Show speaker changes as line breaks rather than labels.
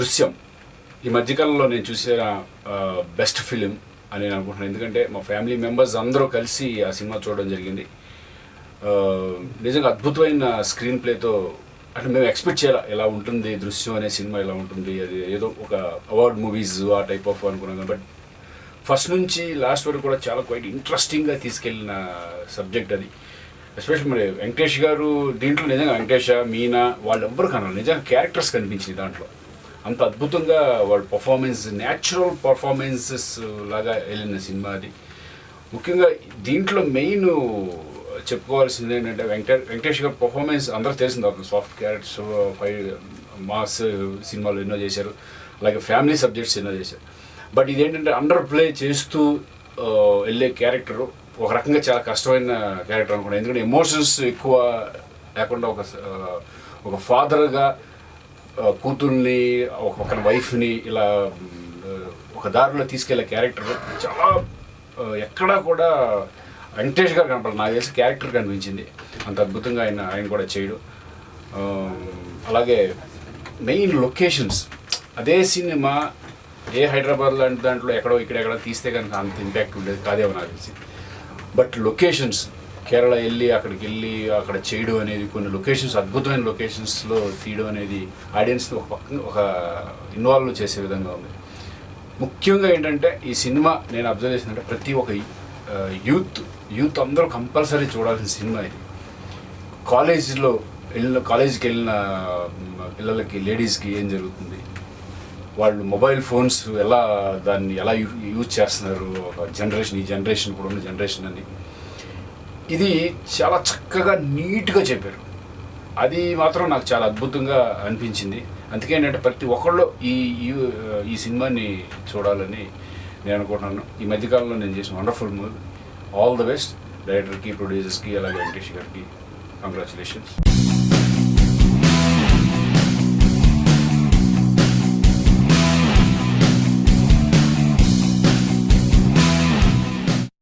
దృశ్యం ఈ మధ్యకాలంలో నేను చూసిన బెస్ట్ ఫిలిం అని నేను అనుకుంటున్నాను. ఎందుకంటే మా ఫ్యామిలీ మెంబర్స్ అందరూ కలిసి ఆ సినిమా చూడడం జరిగింది. నిజంగా అద్భుతమైన స్క్రీన్ ప్లేతో, అంటే మేము ఎక్స్పెక్ట్ చేయాలి ఎలా ఉంటుంది దృశ్యం అనే సినిమా, ఎలా ఉంటుంది, అది ఏదో ఒక అవార్డ్ మూవీస్ ఆ టైప్ ఆఫ్ అనుకున్నాను. బట్ ఫస్ట్ నుంచి లాస్ట్ వరకు కూడా చాలా క్వైట్ ఇంట్రెస్టింగ్గా తీసుకెళ్ళిన సబ్జెక్ట్ అది. ఎస్పెషల్లీ మరి వెంకటేష్ గారు దీంట్లో నిజంగా వెంకటేష్, మీనా వాళ్ళు ఎవ్వరు కనాలి, నిజంగా క్యారెక్టర్స్ కనిపించింది దాంట్లో. అంత అద్భుతంగా వాళ్ళ పర్ఫార్మెన్స్, న్యాచురల్ పర్ఫార్మెన్సెస్ లాగా వెళ్ళిన సినిమా అది. ముఖ్యంగా దీంట్లో మెయిన్ చెప్పుకోవాల్సింది ఏంటంటే వెంకటేష్ గారి పర్ఫార్మెన్స్ అందరూ తెలిసింది. అతను సాఫ్ట్ క్యారెక్టర్స్, మాస్ సినిమాలు ఎన్నో చేశారు, అలాగే ఫ్యామిలీ సబ్జెక్ట్స్ ఎన్నో చేశారు. బట్ ఇదేంటంటే అండర్ ప్లే చేస్తూ వెళ్ళే క్యారెక్టరు ఒక రకంగా చాలా కష్టమైన క్యారెక్టర్ అనుకున్నాను. ఎందుకంటే ఎమోషన్స్ ఎక్కువ లేకుండా ఒక ఫాదర్గా కూతుర్ని, ఒక పక్కన వైఫ్ని ఇలా ఒక దారిలో తీసుకెళ్లే క్యారెక్టర్ చాలా ఎక్కడా కూడా వెంకటేష్ గారు కనపడాలి, నాకు తెలిసి క్యారెక్టర్ కనిపించింది. అంత అద్భుతంగా ఆయన కూడా చేయడం. అలాగే మెయిన్ లొకేషన్స్, అదే సినిమా ఏ హైదరాబాద్ లాంటి దాంట్లో ఎక్కడో ఇక్కడెక్కడ తీస్తే కనుక అంత ఇంపాక్ట్ ఉండేది కాదేమో నాకు తెలిసి. బట్ లొకేషన్స్, కేరళ వెళ్ళి అక్కడికి వెళ్ళి అక్కడ చేయడం అనేది, కొన్ని లొకేషన్స్ అద్భుతమైన లొకేషన్స్లో తీయడం అనేది ఆడియన్స్ని ఒక ఇన్వాల్వ్ చేసే విధంగా ఉంది. ముఖ్యంగా ఏంటంటే ఈ సినిమా నేను అబ్జర్వ్ చేసిందంటే ప్రతి ఒక్క యూత్ అందరూ కంపల్సరీ చూడాల్సిన సినిమా ఇది. కాలేజీకి వెళ్ళిన పిల్లలకి, లేడీస్కి ఏం జరుగుతుంది, వాళ్ళు మొబైల్ ఫోన్స్ దాన్ని ఎలా యూజ్ చేస్తున్నారు, ఒక జనరేషన్, ఈ జనరేషన్ ఇప్పుడు ఉన్న జనరేషన్ అని, ఇది చాలా చక్కగా నీట్గా చెప్పారు. అది మాత్రం నాకు చాలా అద్భుతంగా అనిపించింది. అందుకే ఏంటంటే ప్రతి ఒక్కళ్ళు ఈ సినిమాని చూడాలని నేను అనుకుంటున్నాను. ఈ మధ్యకాలంలో నేను చేసిన wonderful movie. All the best డైరెక్టర్కి, ప్రొడ్యూసర్స్కి, అలాగే వెంకటేష్ గారికి కంగ్రాచులేషన్స్.